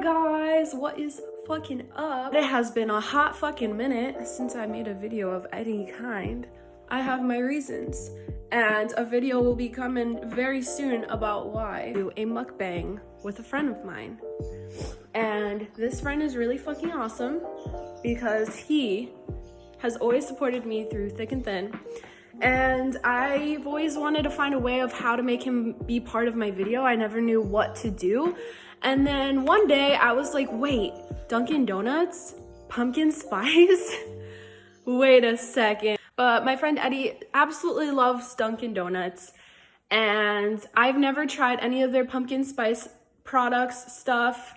guys, what is fucking up? It has been a hot fucking minute since I made a video of any kind. I have my reasons, and a video will be coming very soon about why I do a mukbang with a friend of mine. And this friend is really fucking awesome because he has always supported me through thick and thin. And I've always wanted to find a way of how to make him be part of my video. I never knew what to do. And then one day I was like, wait, Dunkin' Donuts? Pumpkin spice? Wait a second. But my friend Eddie absolutely loves Dunkin' Donuts. And I've never tried any of their pumpkin spice products stuff.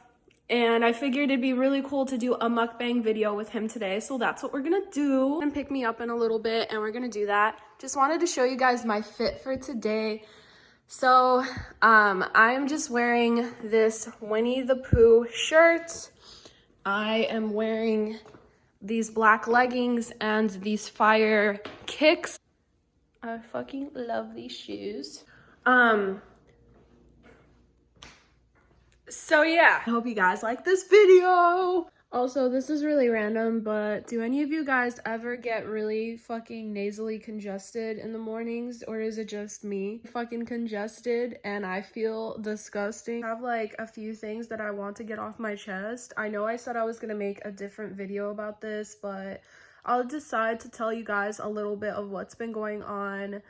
And I figured it'd be really cool to do a mukbang video with him today. So that's what we're gonna do. And pick me up in a little bit and we're gonna do that. Just wanted to show you guys my fit for today. So I'm just wearing this Winnie the Pooh shirt. I am wearing these black leggings and these fire kicks. I fucking love these shoes. So yeah, I hope you guys like this video. Also, this is really random, but do any of you guys ever get really fucking nasally congested in the mornings, or is it just me? Fucking congested and I feel disgusting. I have like a few things that I want to get off my chest. I know I said I was gonna make a different video about this, but I'll decide to tell you guys a little bit of what's been going on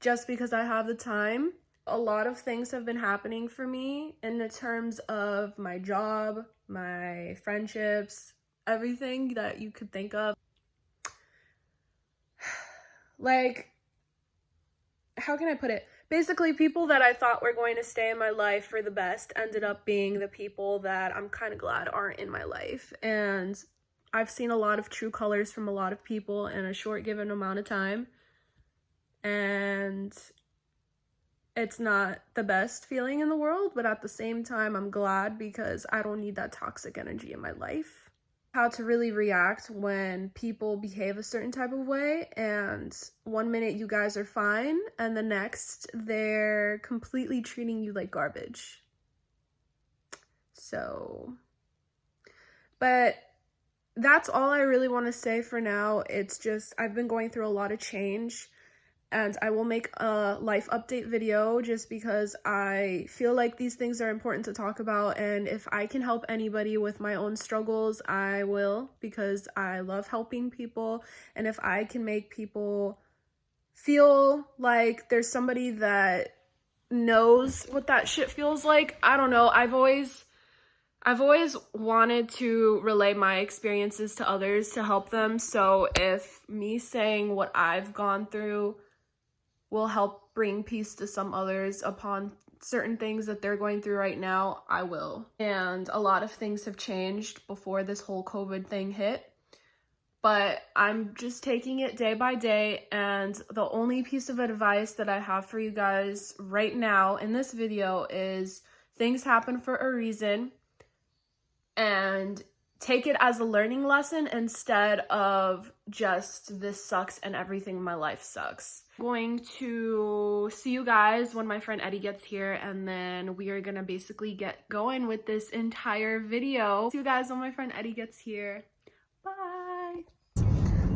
just because I have the time. A lot of things have been happening for me in the terms of my job, my friendships, everything that you could think of. Like, how can I put it? Basically, people that I thought were going to stay in my life for the best ended up being the people that I'm kind of glad aren't in my life. And I've seen a lot of true colors from a lot of people in a short given amount of time. And it's not the best feeling in the world, but at the same time, I'm glad because I don't need that toxic energy in my life. How to really react when people behave a certain type of way, and one minute you guys are fine, and the next they're completely treating you like garbage. So, but that's all I really want to say for now. It's just, I've been going through a lot of change. And I will make a life update video just because I feel like these things are important to talk about. And if I can help anybody with my own struggles, I will, because I love helping people. And if I can make people feel like there's somebody that knows what that shit feels like, I don't know. I've always wanted to relay my experiences to others to help them. So if me saying what I've gone through will help bring peace to some others upon certain things that they're going through right now, I will. And a lot of things have changed before this whole COVID thing hit, but I'm just taking it day by day. And the only piece of advice that I have for you guys right now in this video is things happen for a reason, and take it as a learning lesson instead of just this sucks and everything in my life sucks. I'm going to see you guys when my friend Eddie gets here, and then we are gonna basically get going with this entire video. See you guys when my friend Eddie gets here. Bye.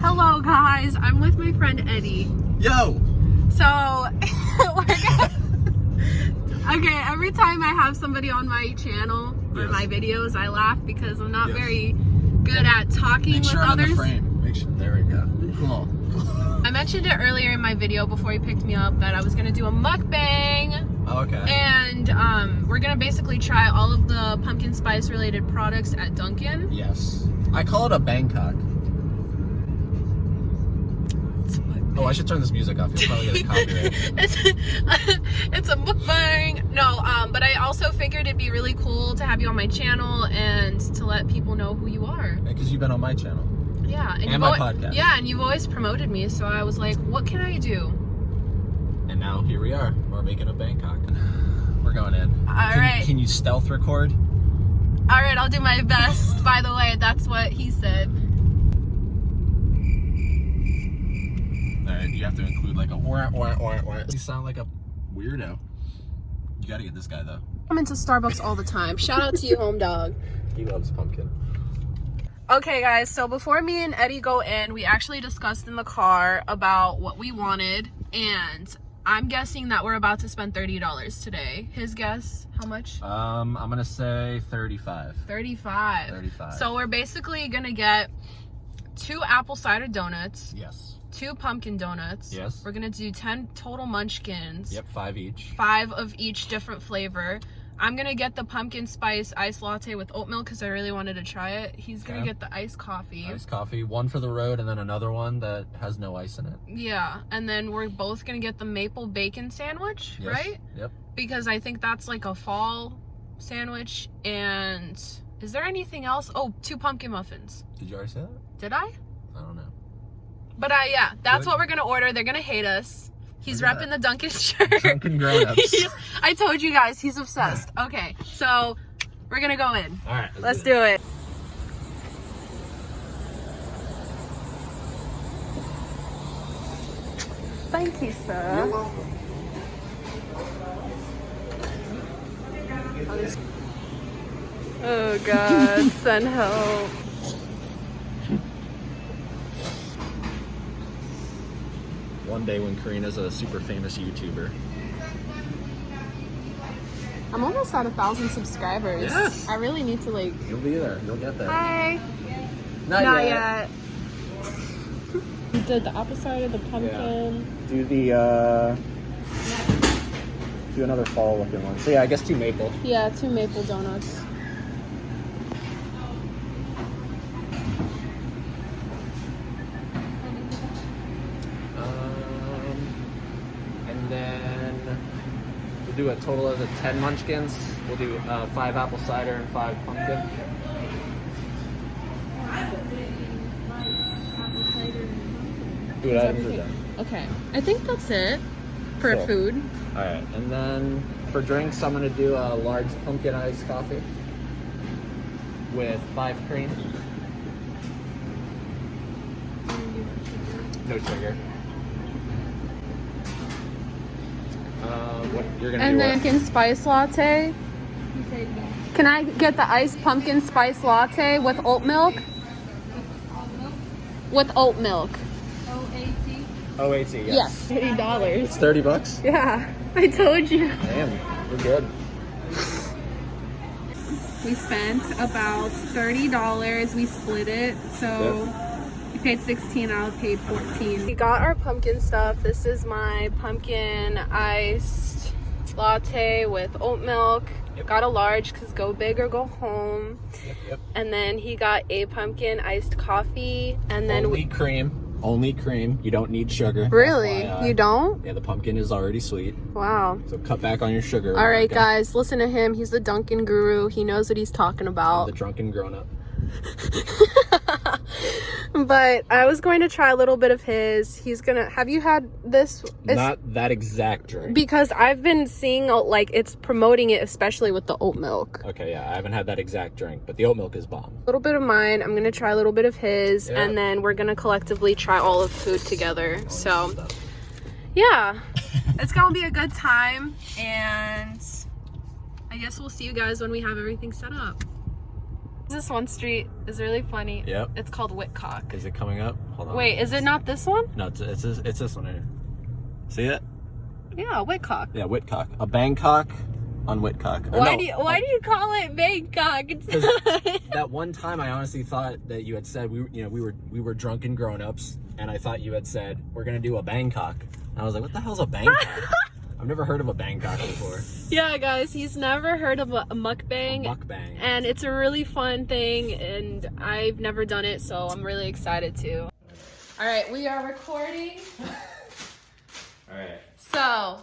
Hello guys, I'm with my friend Eddie. Yo! So, okay, every time I have somebody on my channel or my videos, I laugh because I'm not very good at talking with others. Make sure, there we go. Cool. I mentioned it earlier in my video before he picked me up that I was gonna do a mukbang. Oh, okay. And we're gonna basically try all of the pumpkin spice related products at Dunkin. Yes. I call it a Bangkok. Oh, I should turn this music off. You'll probably get a copyright. It's a mukbang. No, but I also figured it'd be really cool to have you on my channel and to let people know who you are. Because you've been on my channel. Yeah. And my podcast. Yeah, and you've always promoted me, so I was like, what can I do? And now here we are. We're making a Bangkok. We're going in. Alright. Can you stealth record? Alright, I'll do my best. By the way, that's what he said. Alright, you have to include like a wah, wah, wah, wah. You sound like a weirdo. You gotta get this guy though. I'm into Starbucks all the time. Shout out to you, home dog. He loves pumpkin. Okay, guys, so before me and Eddie go in, we actually discussed in the car about what we wanted, and I'm guessing that we're about to spend $30 today. His guess, how much? I'm gonna say 35. 35. 35. So we're basically gonna get 2 apple cider donuts. Yes. 2 pumpkin donuts. Yes. We're gonna do 10 total munchkins. Yep, 5 each. 5 of each different flavor. I'm gonna get the pumpkin spice iced latte with oat milk because I really wanted to try it. He's gonna get the iced coffee. Iced coffee, one for the road and then another one that has no ice in it. Yeah, and then we're both gonna get the maple bacon sandwich, Yes. right? Yep. Because I think that's like a fall sandwich. And is there anything else? Oh, 2 pumpkin muffins. Did you already say that? Did I? I don't know. But yeah, that's Good. what we're gonna order. They're gonna hate us. He's Look at repping the Dunkin shirt. Dunkin' grown-ups. I told you guys, he's obsessed. Okay, so we're gonna go in. All right, Let's do it. Thank you, sir. You're welcome. Oh God, send help. One day when Karina's a super famous YouTuber. I'm almost at 1,000 subscribers. Yes. I really need to like. You'll be there. You'll get there. Hi. Not yet. We did the apple cider, the pumpkin. Do the do another fall looking one. So yeah, I guess 2 maple. Yeah, 2 maple donuts. And then we'll do a total of the 10 munchkins. We'll do 5 apple cider and 5 pumpkin. Food items are done. Okay, I think that's it for Cool. food. All right, and then for drinks, I'm gonna do a large pumpkin iced coffee with 5 cream. No sugar. What you're gonna And do? then What? pumpkin spice latte. Can I get the iced pumpkin spice latte with oat milk? With oat milk. OAT, yes. Yes. $30. It's $30. Yeah, I told you. Damn, we're good. We spent about $30. We split it, so we paid $16. I paid $14. We got our pumpkin stuff. This is my pumpkin iced latte with oat milk. Yep. Got a large because go big or go home. Yep. And then he got a pumpkin iced coffee. And then Only cream. Only cream. You don't need sugar. Really? FYI. You don't? Yeah, the pumpkin is already sweet. Wow. So cut back on your sugar. All right, okay? guys, listen to him. He's the Dunkin guru. He knows what he's talking I'm about. the drunken grown-up. But I was going to try a little bit of his. He's gonna. Have you had this? Not that exact drink. Because I've been seeing like it's promoting it, especially with the oat milk. Okay, yeah, I haven't had that exact drink, but the oat milk is bomb. A little bit of mine. I'm gonna try a little bit of his, Yeah. and then we're gonna collectively try all of food together. All So, that stuff. yeah, it's gonna be a good time, and I guess we'll see you guys when we have everything set up. This one street is really funny. Yep. It's called Whitcock. Is it coming up? Hold on. Wait, is it not this one? No, it's this one here. See it? Yeah, Whitcock. Yeah, Whitcock. A Bangkok on Whitcock. Or Why no, do you call it Bangkok? It's 'cause not. that one time I honestly thought that you had said we were drunken grown-ups, and I thought you had said we're gonna do a Bangkok. And I was like, what the hell's a Bangkok? I've never heard of a Bangkok before. Yeah, guys, he's never heard of a mukbang. Mukbang. And it's a really fun thing, and I've never done it, so I'm really excited to. All right, we are recording. All right. So,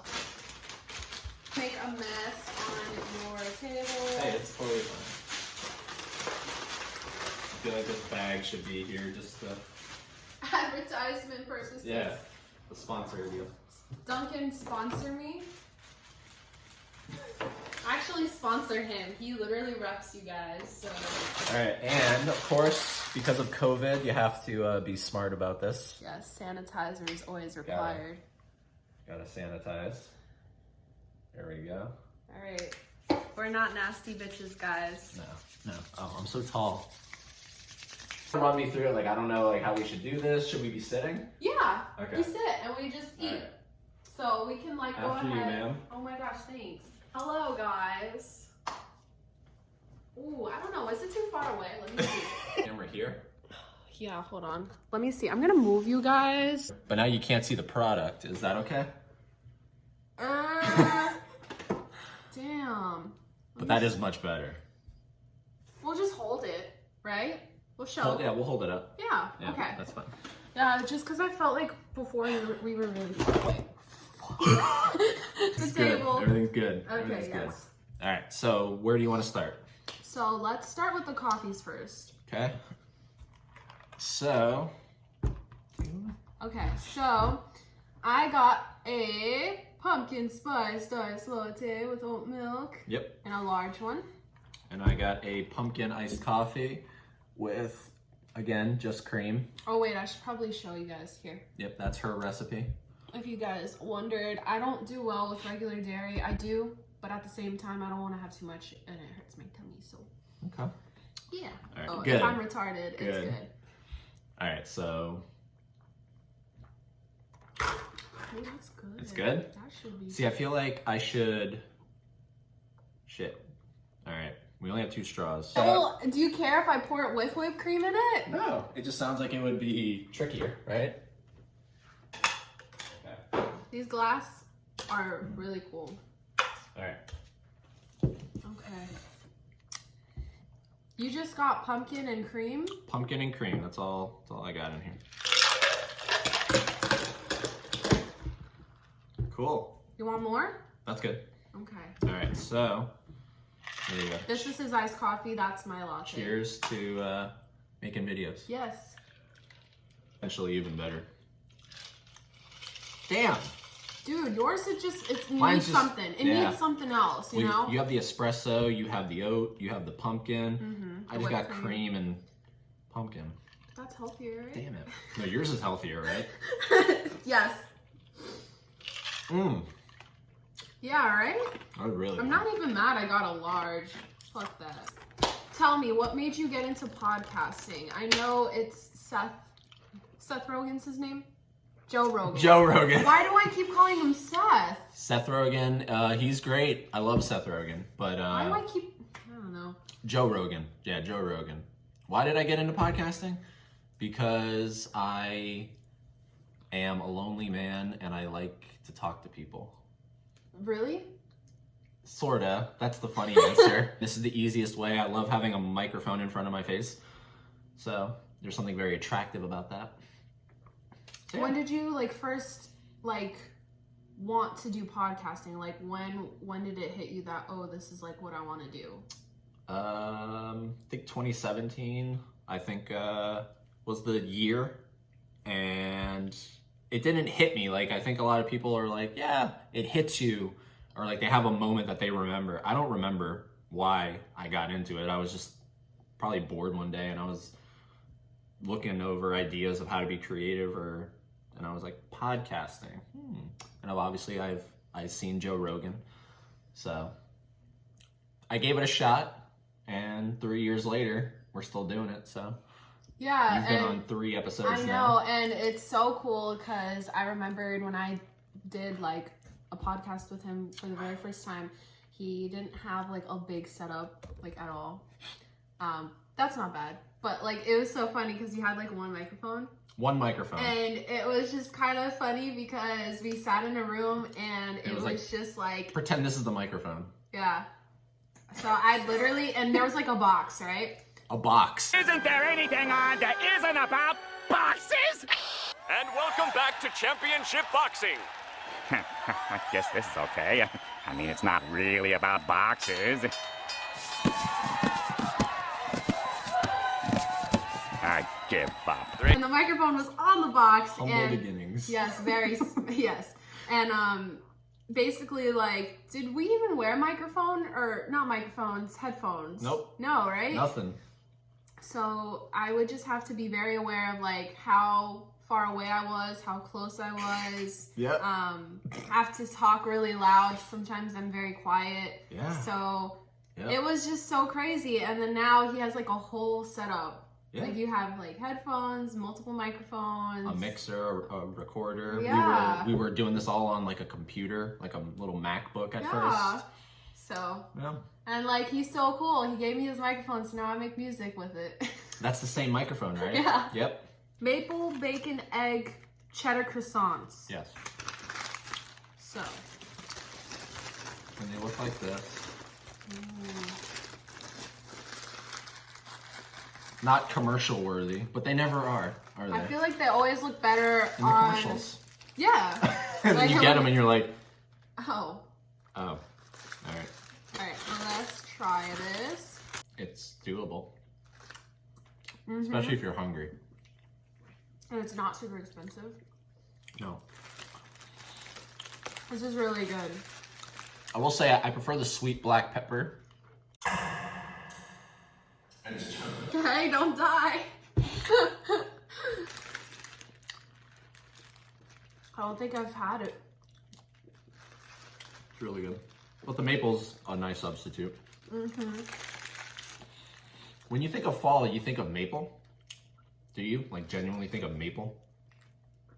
make a mess on your table. Hey, it's totally fine. I feel like this bag should be here just to, Advertisement purposes. the sponsor deal. Dunkin, sponsor me. Actually, sponsor him. He literally reps you guys. So. All right, and of course, because of COVID, you have to be smart about this. Yes, sanitizer is always required. Gotta sanitize. There we go. All right. We're not nasty bitches, guys. No. Oh, I'm so tall. Run me through it. Like, I don't know, like, how we should do this. Should we be sitting? Yeah. Okay. We sit and we just eat. Right. So we can like go After ahead. you, ma'am. Oh my gosh, thanks. Hello, guys. Ooh, I don't know. Is it too far away? Let me see. Camera here. Yeah, hold on. Let me see. I'm gonna move you guys. But now you can't see the product. Is that okay? Damn. But that is much better. We'll just hold it, right? We'll show. Yeah, we'll hold it up. Yeah. Yeah, Okay. that's fine. Yeah, just because I felt like before we were really far away. The table. Everything's good. Okay, Everything's good. yes. All right, so where do you want to start? So let's start with the coffees first. Okay. So. Okay, so I got a pumpkin spice iced latte with oat milk. Yep. And a large one. And I got a pumpkin iced coffee with, again, just cream. Oh wait, I should probably show you guys here. Yep, that's her recipe. If you guys wondered, I don't do well with regular dairy. I do, but at the same time, I don't want to have too much and it hurts my tummy, so. Okay. Yeah. All right, Oh, good. if I'm retarded, it's Good. good. All right, so. Oh, that's good. It's good? That should be. See, I feel like I should. Shit. All right, we only have 2 straws. Well, do you care if I pour it with whipped cream in it? No, it just sounds like it would be trickier, right? Okay. These glass are really cool. All right. Okay. You just got pumpkin and cream? Pumpkin and cream. That's all I got in here. Cool. You want more? That's good. Okay. All right, so there you go. This is his iced coffee. That's my latte. Cheers to making videos. Yes. Eventually even better. Damn. Dude, yours is just, it Mine's needs just- something. It yeah. needs something else, you know? You have the espresso, you have the oat, you have the pumpkin. Mm-hmm. I just got cream and pumpkin. That's healthier, right? Damn it. No, yours is healthier, right? Yes. Mmm. Yeah, right? I really I'm not even mad I got a large. Fuck that. Tell me, what made you get into podcasting? I know it's Seth Rogen's his name? Joe Rogan. Joe Rogan. Why do I keep calling him Seth? Seth Rogen, he's great. I love Seth Rogen, but Why do I don't know. Joe Rogan. Yeah, Joe Rogan. Why did I get into podcasting? Because I am a lonely man and I like to talk to people. Really? Sorta. That's the funny answer. This is the easiest way. I love having a microphone in front of my face. So there's something very attractive about that. So, yeah. When did you first want to do podcasting? Like when did it hit you that, oh, this is what I want to do? I think 2017, I think, was the year, and it didn't hit me. I think a lot of people are like, yeah, it hits you, or they have a moment that they remember. I don't remember why I got into it. I was just probably bored one day, and I was looking over ideas of how to be creative, and I was like, podcasting. And I've seen Joe Rogan, so I gave it a shot. And 3 years later, we're still doing it, so. Yeah. You've been on 3 episodes I know, now. and it's so cool because I remembered when I did a podcast with him for the very first time, he didn't have a big setup at all. That's not bad, but it was so funny because he had one microphone. One microphone. And it was just kind of funny because we sat in a room and it was just Pretend this is the microphone. yeah. So I literally, and there was a box, right? A box. Isn't there anything on that isn't about boxes? And welcome back to Championship Boxing. I guess this is okay. I mean, it's not really about boxes. I give up. And the microphone was on the box. Humble and beginnings. Yes, very, yes. And basically did we even wear microphone or not microphones, headphones? Nope. No, right? Nothing. So I would just have to be very aware of how far away I was, how close I was. Yep. Have to talk really loud. Sometimes I'm very quiet. Yeah. So Yep. It was just so crazy. And then now he has like a whole setup. Yeah. Like you have like headphones, multiple microphones, A mixer, a recorder. Yeah. We were doing this all on like a computer, like a little MacBook at Yeah. first. So, Yeah. and like he's so cool. He gave me his microphone, so now I make music with it. That's the same microphone, right? Yeah. Yep. Maple bacon egg cheddar croissants. Yes. So. And they look like this. Not commercial worthy, but they never are they? I feel like they always look better in the on commercials. Yeah. And then Like, you get them and you're like, Oh. oh, all right. Alright, well, let's try this. It's doable. Especially if you're hungry. And it's not super expensive. No. This is really good. I will say I prefer the sweet black pepper. Hey, don't die. I don't think I've had it. It's really good. But the maple's a nice substitute. When you think of fall, you think of maple? Do you? Like genuinely think of maple?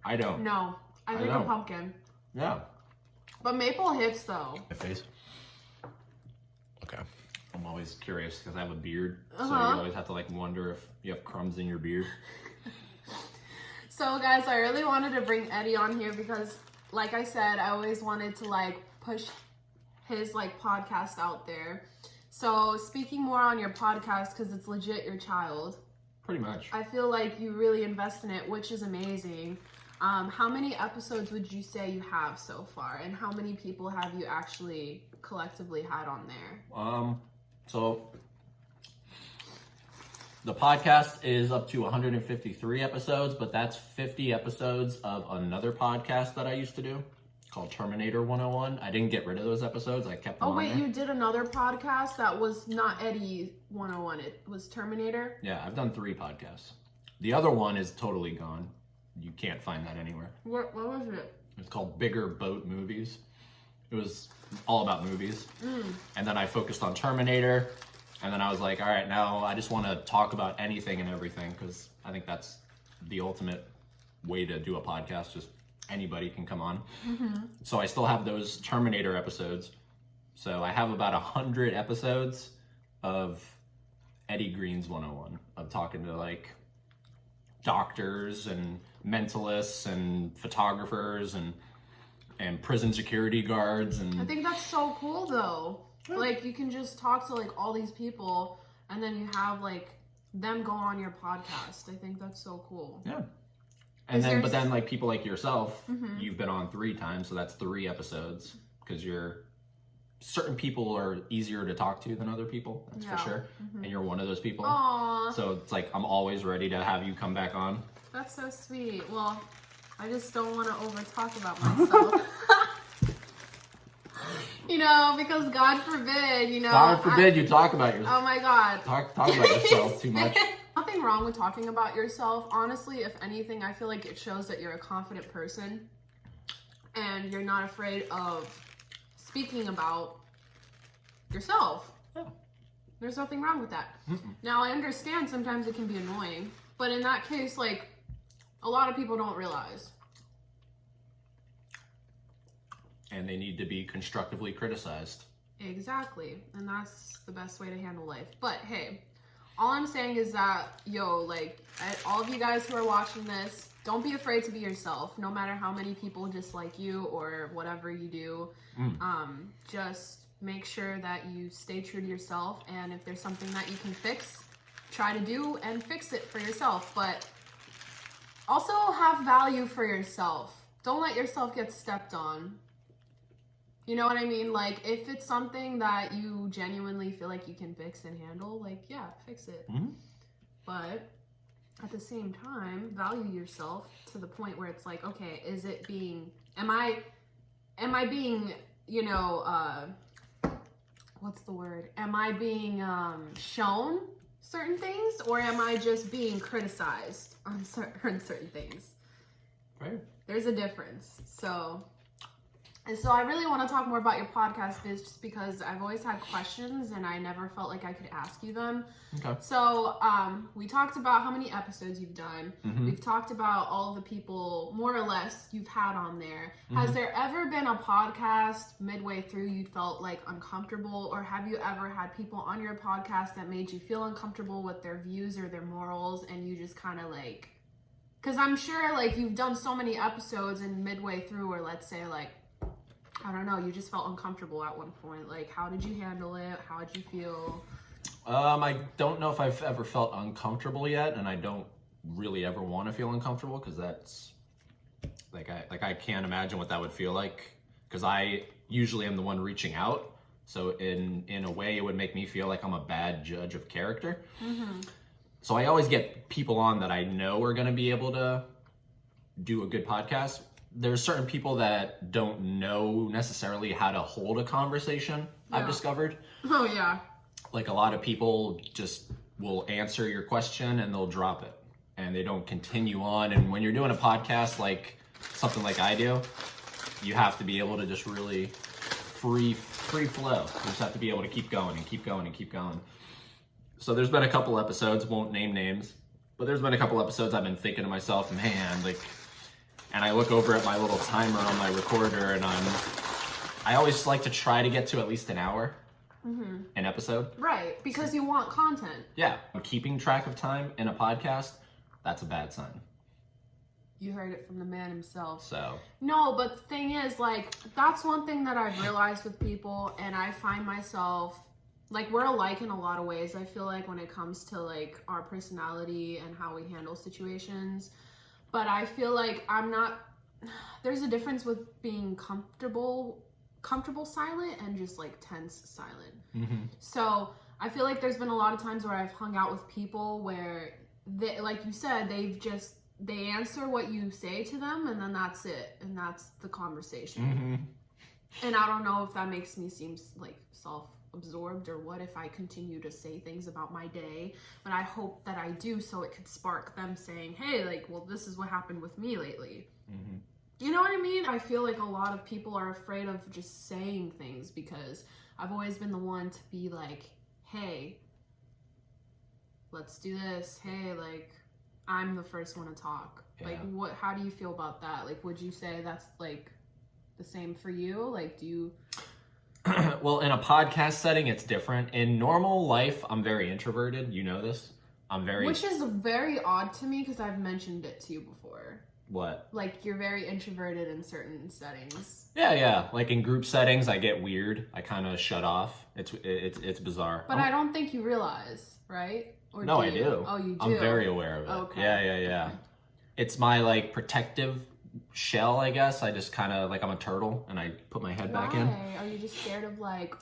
I don't. No, I think know. of pumpkin. Yeah. But maple hits though. My face? Okay. I'm always curious because I have a beard. So Uh-huh. you always have to like wonder if you have crumbs in your beard. So guys, I really wanted to bring Eddie on here because like I said, I always wanted to like push his like podcast out there. So speaking more on your podcast, because it's legit your child, Pretty much. I feel like you really invest in it, which is amazing. How many episodes would you say you have so far? And how many people have you actually collectively had on there? So the podcast is up to 153 episodes, but that's 50 episodes of another podcast that I used to do called Terminator 101. I didn't get rid of those episodes. I kept them Oh on wait, there. you did another podcast that was not Eddie 101, it was Terminator? Yeah, I've done 3 podcasts. The other one is totally gone. You can't find that anywhere. What was it? It's called Bigger Boat Movies. It was all about movies. And then I focused on Terminator. And then I was like, all right, now I just want to talk about anything and everything because I think that's the ultimate way to do a podcast. Just anybody can come on. So I still have those Terminator episodes. So I have about 100 episodes of Eddie Green's 101, of talking to like doctors and mentalists and photographers and prison security guards. And I think that's so cool though. Like you can just talk to like all these people and then you have like them go on your podcast. I think that's so cool. yeah. And Is then, there but then like people like yourself, Mm-hmm. you've been on 3 times, so that's 3 episodes because certain people are easier to talk to than other people, that's Yeah. for sure. And you're one of those people. Aww, So it's like, I'm always ready to have you come back on. that's so sweet. Well, I just don't want to over talk about myself. You know, because God forbid, you know. God forbid you talk about yourself. Oh my God. Talk about yourself too much. Nothing wrong with talking about yourself. Honestly, if anything, I feel like it shows that you're a confident person and you're not afraid of speaking about yourself. Yeah. There's nothing wrong with that. Now, I understand sometimes it can be annoying, but in that case, like, a lot of people don't realize. And they need to be constructively criticized. Exactly. And that's the best way to handle life. But hey, all I'm saying is that, like, all of you guys who are watching this, don't be afraid to be yourself, no matter how many people dislike you or whatever you do. Just make sure that you stay true to yourself. And if there's something that you can fix, try to do and fix it for yourself. But also have value for yourself. Don't let yourself get stepped on. You know what I mean? Like, if it's something that you genuinely feel like you can fix and handle, like, yeah, fix it. But at the same time, value yourself to the point where it's like, okay, am I being, what's the word? Am I being shown certain things, or am I just being criticized on certain things? Right. There's a difference. So And so I really want to talk more about your podcast, Biz, just because I've always had questions and I never felt like I could ask you them. Okay. So we talked about how many episodes you've done. Mm-hmm. We've talked about all the people, more or less, you've had on there. Mm-hmm. Has there ever been a podcast midway through you felt like uncomfortable, or have you ever had people on your podcast that made you feel uncomfortable with their views or their morals, and you just kind of like, because I'm sure like you've done so many episodes and midway through, or let's say like, I don't know, you just felt uncomfortable at one point. Like, how did you handle it? How did you feel? I don't know if I've ever felt uncomfortable yet, and I don't really ever want to feel uncomfortable, because that's I can't imagine what that would feel like, because I usually am the one reaching out. So in a way, it would make me feel like I'm a bad judge of character. Mm-hmm. So I always get people on that I know are going to be able to do a good podcast. There's certain people that don't know necessarily how to hold a conversation, Yeah. I've discovered. Oh, yeah. Like, a lot of people just will answer your question and they'll drop it, and they don't continue on. And when you're doing a podcast, like something like I do, you have to be able to just really free flow. You just have to be able to keep going and keep going and keep going. So there's been a couple episodes, won't name names, but there's been a couple episodes I've been thinking to myself, man, like, and I look over at my little timer on my recorder, and I always like to try to get to at least an hour an episode. Right, because you want content. Yeah, keeping track of time in a podcast, that's a bad sign. You heard it from the man himself. So. No, but the thing is, like, that's one thing that I've realized with people, and I find myself, like, we're alike in a lot of ways, I feel like, when it comes to, like, our personality and how we handle situations. But I feel like there's a difference with being comfortable silent and just like tense silent. Mm-hmm. So I feel like there's been a lot of times where I've hung out with people where they, like you said, they answer what you say to them, and then that's it, and that's the conversation. Mm-hmm. And I don't know if that makes me seem like self-absorbed or what, if I continue to say things about my day, but I hope that I do, so it could spark them saying, hey, like, well, this is what happened with me lately. Mm-hmm. You know what I mean? I feel like a lot of people are afraid of just saying things, because I've always been the one to be like, hey, let's do this. Hey, like, I'm the first one to talk. Yeah. Like, how do you feel about that? Like, would you say that's like the same for you? Like, do you... Well, in a podcast setting, it's different. In normal life, I'm very introverted. You know this. Which is very odd to me, because I've mentioned it to you before. What? Like, you're very introverted in certain settings. Yeah. Like, in group settings, I get weird. I kind of shut off. It's bizarre. But I don't think you realize, right? Or no, do I do. Oh, you do? I'm very aware of it. Okay. Yeah. Okay. It's my, like, protective shell, I guess. I just kind of, like, I'm a turtle, and I put my head back in. Why? Are you just scared of, like,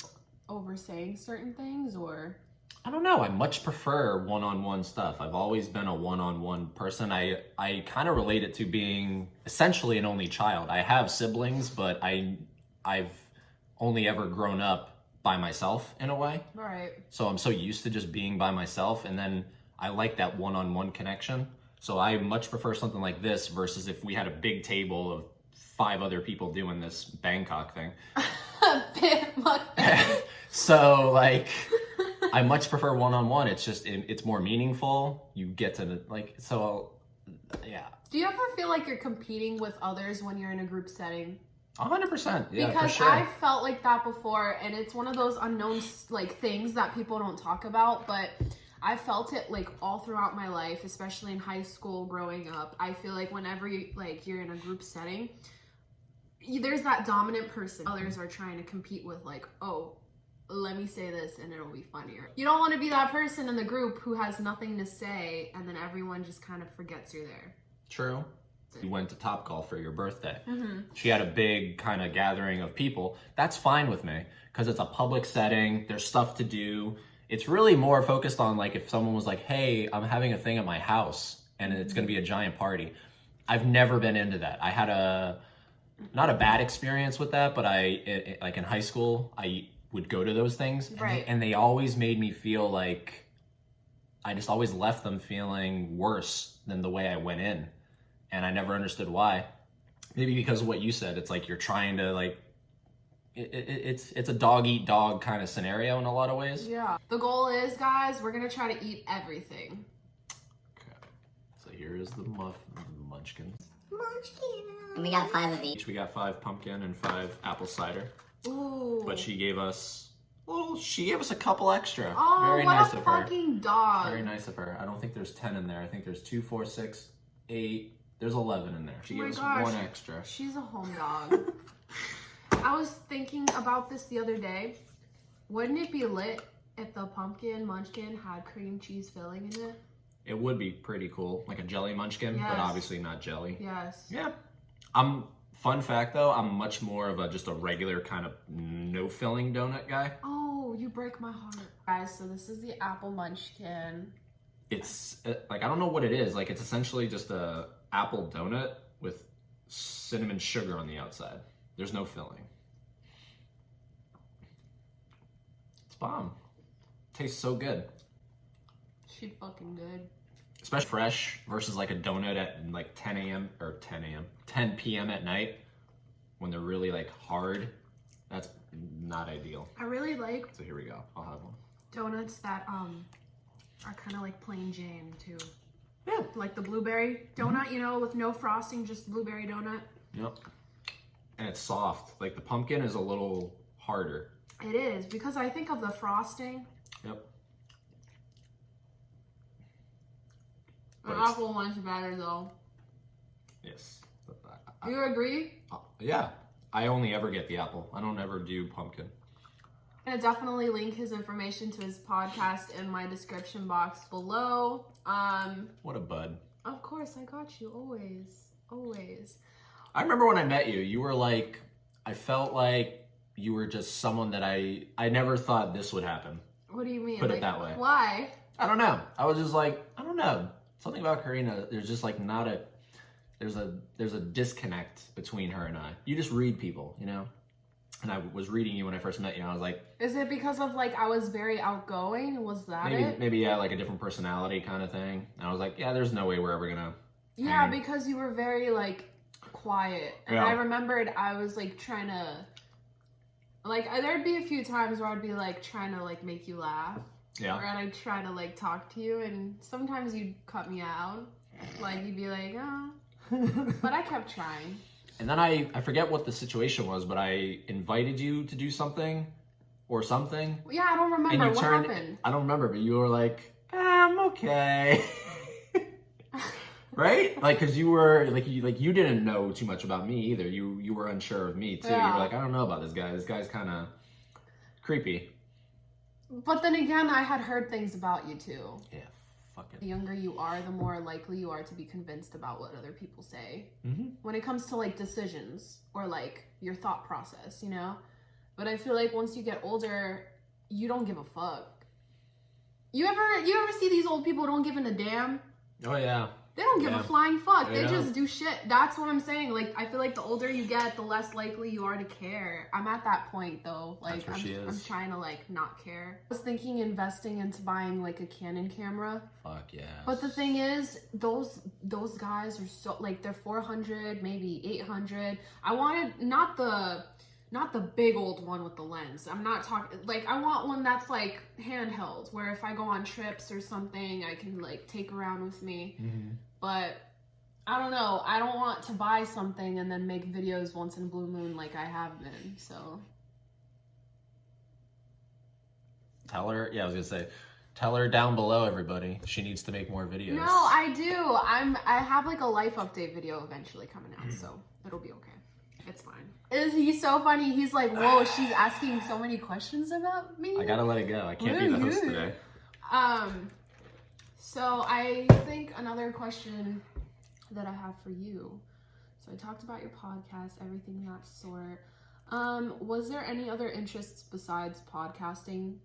oversaying certain things, or? I don't know. I much prefer one-on-one stuff. I've always been a one-on-one person. I kind of relate it to being essentially an only child. I have siblings, but I've only ever grown up by myself in a way. Right. So I'm so used to just being by myself, and then I like that one-on-one connection. So I much prefer something like this versus if we had a big table of 5 other people doing this Bangkok thing. So, like, I much prefer one-on-one. It's just, it's more meaningful. You get to, like, so, yeah. Do you ever feel like you're competing with others when you're in a group setting? 100%, yeah, because for sure. I've felt like that before, and it's one of those unknown, like, things that people don't talk about, but I felt it, like, all throughout my life, especially in high school, growing up. I feel like whenever you're in a group setting, there's that dominant person. Others are trying to compete with, like, oh, let me say this and it'll be funnier. You don't want to be that person in the group who has nothing to say, and then everyone just kind of forgets you're there. True. You went to Topgolf for your birthday. Mm-hmm. She had a big kind of gathering of people. That's fine with me, because it's a public setting. There's stuff to do. It's really more focused on, like, if someone was like, hey, I'm having a thing at my house and it's going to be a giant party. I've never been into that. I had not a bad experience with that, but like in high school, I would go to those things, right. and they always made me feel like I just always left them feeling worse than the way I went in. And I never understood why. Maybe because of what you said. It's like you're trying to, like, it's a dog eat dog kind of scenario in a lot of ways. Yeah. The goal is, guys, we're gonna try to eat everything. Okay. So here is the munchkins. And we got 5 of each. Each we got 5 pumpkin and 5 apple cider. Ooh. But she gave us a couple extra. Oh, Very what nice a of her. fucking dog. Very nice of her. I don't think there's 10 in there. I think there's 2, 4, 6, 8. There's 11 in there. She Oh gave us my gosh. 1 extra. She's a home dog. I was thinking about this the other day. Wouldn't it be lit if the pumpkin munchkin had cream cheese filling in it? It would be pretty cool, like a jelly munchkin, Yes. but obviously not jelly. Yes. Yeah. Fun fact though, I'm much more of just a regular kind of no filling donut guy. Oh, you break my heart. Guys, so this is the apple munchkin. It's like, I don't know what it is. Like, it's essentially just a apple donut with cinnamon sugar on the outside. There's no filling. It's bomb. Tastes so good. She fucking good. Especially fresh versus like a donut at like 10 p.m. at night when they're really like hard. That's not ideal. I really like So here we go. I'll have one. donuts that are kind of like plain Jane too. Yeah. Like the blueberry donut, you know, with no frosting, just blueberry donut. Yep. And it's soft. Like the pumpkin is a little harder. It is, because I think of the frosting. Yep. The But it's- apple one's better though. Yes. You agree? Yeah. I only ever get the apple. I don't ever do pumpkin. I'm gonna definitely link his information to his podcast in my description box below. What a bud. Of course, I got you, always, always. I remember when I met you, you were like, I felt like you were just someone that I never thought this would happen. What do you mean? Put it Like, that way. Why? I don't know. I was just like, I don't know. Something about Karina, there's just like not a, there's a disconnect between her and I. You just read people, you know? And I was reading you when I first met you, and I was like, Is it because of like I was very outgoing? Was that it? maybe yeah, like a different personality kind of thing. And I was like, yeah, there's no way we're ever gonna. Yeah, hang. because you were very like quiet. And Yeah. I remembered I was like trying to like there'd be a few times where I'd be like trying to like make you laugh. Yeah. Or I'd try to like talk to you, and sometimes you'd cut me out. Like you'd be like, oh. But I kept trying. And then I forget what the situation was, but I invited you to do something or something. Yeah, I don't And remember you what turned, happened. I don't remember, but you were like, I'm okay. Right? Like, cause you were you didn't know too much about me either. You were unsure of me too. You Yeah. were like, I don't know about this guy. This guy's kind of creepy. But then again, I had heard things about you too. Yeah, fuck The it. younger you are, the more likely you are to be convinced about what other people say. Mm-hmm. When it comes to like decisions or like your thought process, you know? But I feel like once you get older, you don't give a fuck. You ever see these old people who don't give a damn? Oh yeah. They don't give Yeah. a flying fuck. They They don't. just do shit. That's what I'm saying. Like, I feel like the older you get, the less likely you are to care. I'm at that point though. Like, That's where she I'm is. trying to like not care. I was thinking investing into buying like a Canon camera. Fuck yeah. But the thing is, those guys are so like they're 400, maybe 800. I wanted not the big old one with the lens. I'm not talking like I want one that's like handheld, where if I go on trips or something, I can like take around with me. Mm-hmm. But I don't know. I don't want to buy something and then make videos once in a blue moon like I have been. So Tell her. Yeah, I was gonna say. Tell her down below, everybody. She needs to make more videos. no, I do. I have like a life update video eventually coming out, so it'll be okay. It's fine. He's so funny. He's like, whoa, she's asking so many questions about me. I gotta let it go. I can't be the host today. So I think another question that I have for you. So I talked about your podcast, everything that sort. Was there any other interests besides podcasting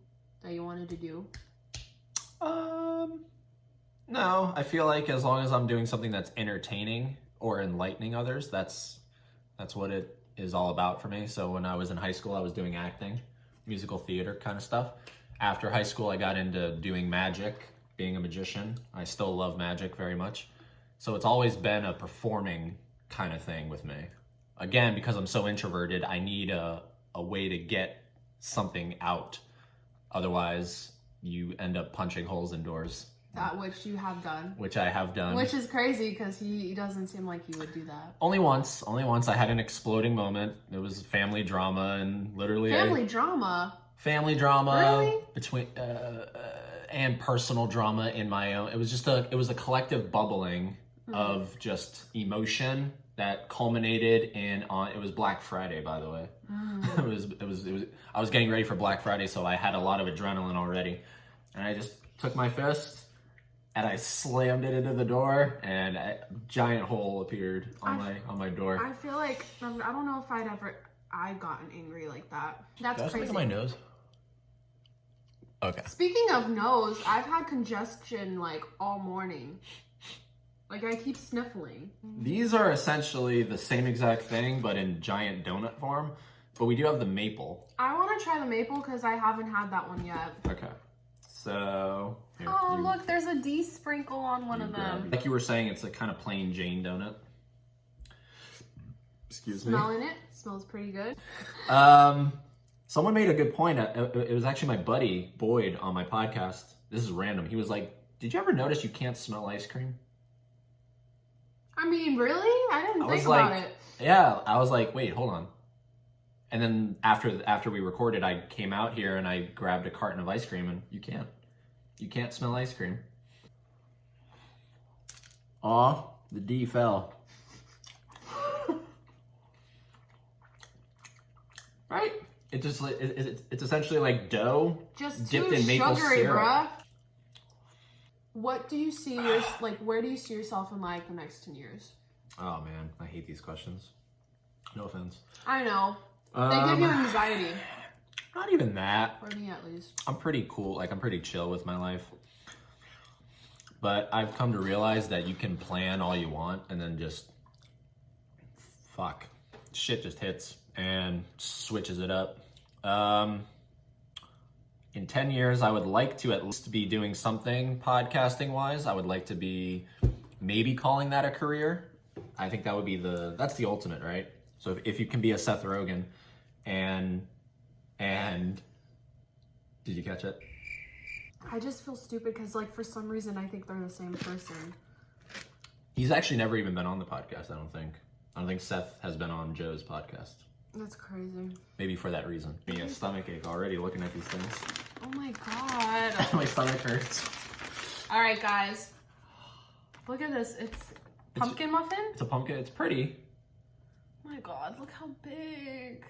that you wanted to do? No. I feel like as long as I'm doing something that's entertaining or enlightening others, that's what it is all about for me. So when I was in high school, I was doing acting, musical theater kind of stuff. After high school, I got into doing magic, being a magician. I still love magic very much. So it's always been a performing kind of thing with me. Again, because I'm so introverted, I need a a way to get something out. Otherwise, you end up punching holes in doors. That which you have done. Which I have done. Which is crazy because he doesn't seem like he would do that. Only once I had an exploding moment. It was family drama and literally Family drama? Family drama. Really? Between and personal drama in my own. It was a collective bubbling of just emotion that culminated in it was Black Friday, by the way. It was I was getting ready for Black Friday, so I had a lot of adrenaline already. And I just took my fist and I slammed it into the door, and a giant hole appeared on my door. I feel like I don't know if I'd gotten angry like that. That's crazy. Look at my nose. Okay. Speaking of nose, I've had congestion like all morning. Like I keep sniffling. These are essentially the same exact thing, but in giant donut form. But we do have the maple. I want to try the maple because I haven't had that one yet. Okay. So. Here, Look, there's a D sprinkle on one of them. Like you were saying, it's a kind of plain Jane donut. Excuse me. Smelling it. Smells pretty good. Someone made a good point. It was actually my buddy, Boyd, on my podcast. This is random. He was like, did you ever notice you can't smell ice cream? I mean, really? I didn't think about it. Yeah, I was like, wait, hold on. And then after we recorded, I came out here and I grabbed a carton of ice cream, and you can't smell ice cream. Aw, the D fell. Right? It's essentially like dough just dipped too in maple sugary, syrup. bruh. What do you see where do you see yourself in like the next 10 years? Oh man, I hate these questions. No offense. I know. They give you anxiety. Not even that. For me, at least. I'm pretty cool. Like, I'm pretty chill with my life. But I've come to realize that you can plan all you want and then just shit just hits and switches it up. In 10 years, I would like to at least be doing something podcasting wise. I would like to be maybe calling that a career. I think that would be that's the ultimate, right? So if you can be a Seth Rogen and did you catch it? I just feel stupid because like for some reason I think they're the same person. He's actually never even been on the podcast, I don't think Seth has been on Joe's podcast. That's crazy. Maybe for that reason. Me a stomach ache already looking at these things. Oh my god. My stomach hurts. All right, guys. Look at this. It's pumpkin muffin? It's a pumpkin. It's pretty. Oh my god, look how big.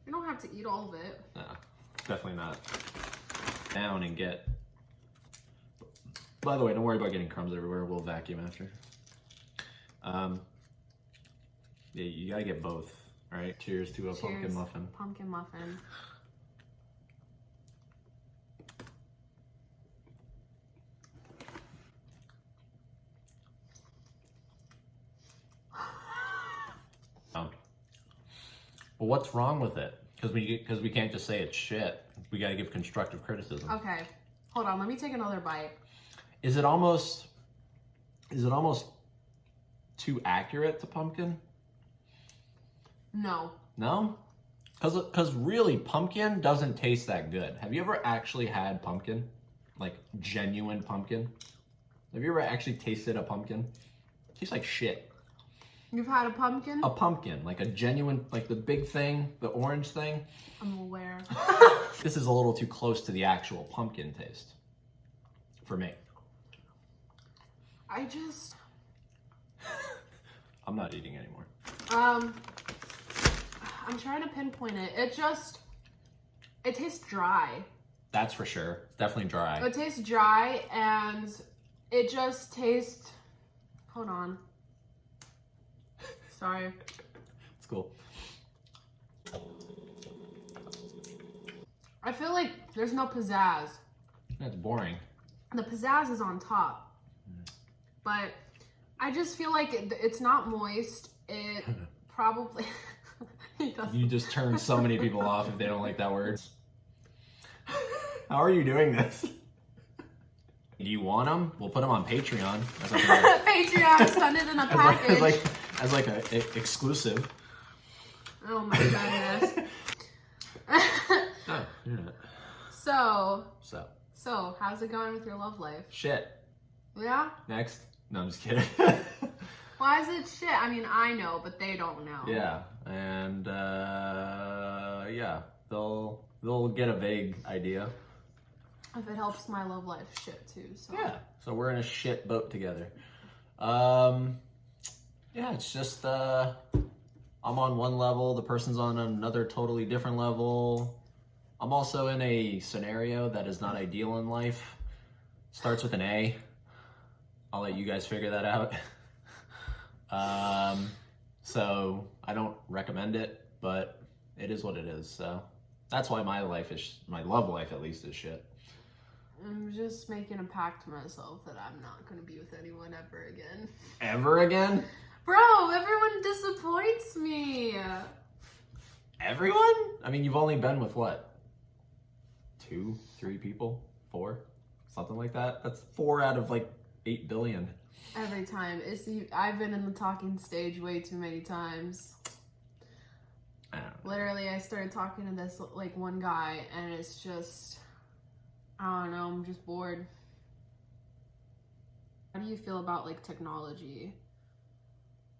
You don't have to eat all of it. No, definitely not. Down and get. By the way, don't worry about getting crumbs everywhere. We'll vacuum after. Yeah, you gotta get both. All right, cheers to a pumpkin muffin. Pumpkin muffin. Well, what's wrong with it? Because we can't just say it's shit. We gotta give constructive criticism. Okay, hold on. Let me take another bite. Is it almost too accurate to pumpkin? No. No? Because really, pumpkin doesn't taste that good. Have you ever actually had pumpkin? Like, genuine pumpkin? Have you ever actually tasted a pumpkin? It tastes like shit. You've had a pumpkin? A pumpkin, like a genuine, like the big thing, the orange thing. I'm aware. This is a little too close to the actual pumpkin taste. For me. I'm not eating anymore. I'm trying to pinpoint it. It tastes dry. That's for sure. It's definitely dry. It tastes dry and it just tastes, hold on. Sorry. It's cool. I feel like there's no pizzazz. That's boring. The pizzazz is on top. But I just feel like it's not moist. It probably... You just turn so many people off if they don't like that word. How are you doing this? Do you want them? We'll put them on Patreon. Patreon, send it in a package. As like a exclusive. Oh my goodness. Yeah. So, how's it going with your love life? Shit. Yeah? Next. No, I'm just kidding. Why is it shit? I mean, I know, but they don't know. Yeah, and yeah, they'll get a vague idea. If it helps my love life, shit too. So. Yeah, so we're in a shit boat together. Yeah, it's just I'm on one level, the person's on another totally different level. I'm also in a scenario that is not ideal in life. Starts with an A. I'll let you guys figure that out. So I don't recommend it, but it is what it is. So that's why my love life at least is shit. I'm just making a pact to myself that I'm not going to be with anyone ever again. Ever again? Bro, everyone disappoints me. Everyone? I mean, you've only been with what? 2, 3 people? 4? Something like that? That's 4 out of like 8 billion. Every time. I've been in the talking stage way too many times. I don't know. Literally, I started talking to this like one guy, and it's just, I don't know, I'm just bored. How do you feel about like technology?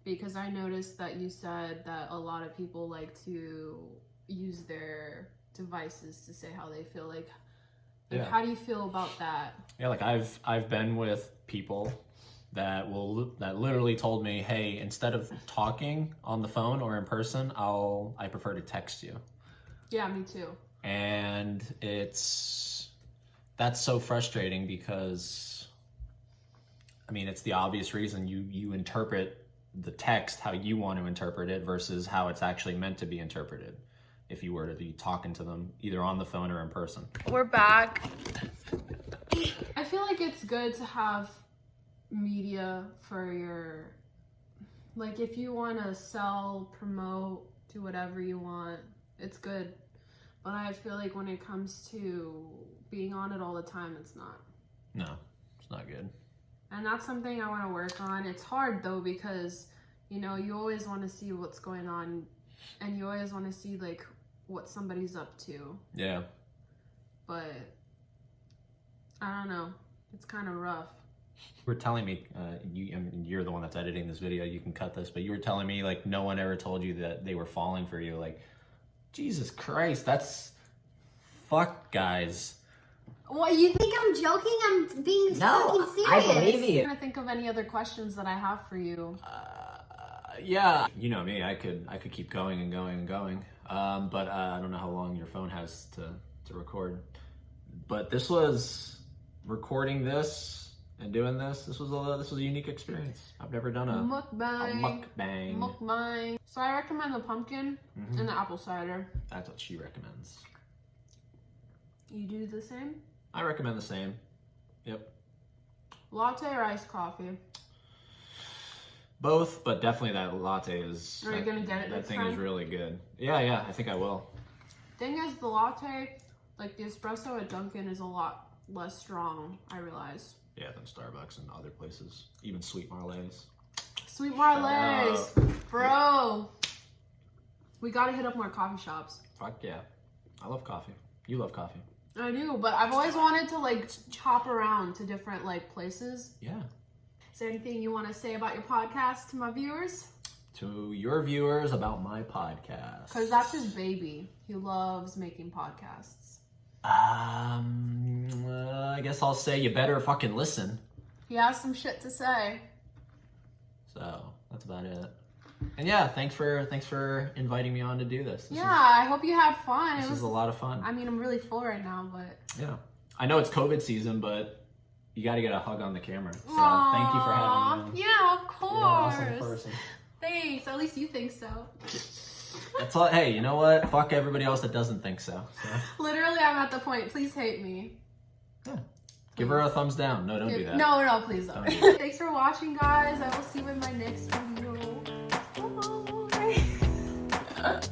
Because I noticed that you said that a lot of people like to use their devices to say how they feel. Like Yeah. How do you feel about that? Yeah, like I've been with people that literally told me, hey, instead of talking on the phone or in person, I prefer to text you. Yeah, me too. And that's so frustrating because, I mean, it's the obvious reason you interpret the text how you want to interpret it versus how it's actually meant to be interpreted if you were to be talking to them either on the phone or in person. We're back. I feel like it's good to have media for your, like, if you want to sell, promote, do whatever you want, it's good. But I feel like when it comes to being on it all the time, it's not. No, it's not good. And that's something I want to work on. It's hard though, because, you know, you always want to see what's going on and you always want to see like what somebody's up to. Yeah. But I don't know. It's kind of rough. You were telling me, you're the one that's editing this video, you can cut this, but you were telling me like no one ever told you that they were falling for you. Like, Jesus Christ, fuck, guys. What, you think I'm joking? I'm being fucking serious. I believe you. I'm trying to think of any other questions that I have for you. Yeah, you know me, I could keep going and going and going. But I don't know how long your phone has to record. But this was recording this and doing this. This was a unique experience. I've never done a Mukbang. mukbang. So I recommend the pumpkin and the apple cider. That's what she recommends. You do the same? I recommend the same. Yep. Latte or iced coffee? Both, but definitely that latte is. Are you gonna get it That next thing time? is really good. Yeah, I think I will. Thing is, the latte, like the espresso at Dunkin, is a lot less strong, I realize. Yeah, than Starbucks and other places. Even Sweet Marlays. Sweet Marlays! Bro! We gotta hit up more coffee shops. Fuck yeah. I love coffee. You love coffee. I do, but I've always wanted to like hop around to different like places. Yeah. Is there anything you want to say about your podcast to my viewers? To your viewers about my podcast. Because that's his baby. He loves making podcasts. I guess I'll say you better fucking listen. He has some shit to say. So that's about it. And yeah, thanks for inviting me on to do this. I hope you had fun. This was a lot of fun. I mean, I'm really full right now, but yeah, I know it's COVID season, but you got to get a hug on the camera. So Aww, thank you for having me on. Yeah, of course. You're an awesome person. Thanks. At least you think so. That's all. Hey, you know what? Fuck everybody else that doesn't think so. Literally, I'm at the point. Please hate me. Yeah. Give her a thumbs down. No, don't do that. No, please don't. Don't do that. Thanks for watching, guys. I will see you in my next video. Bye.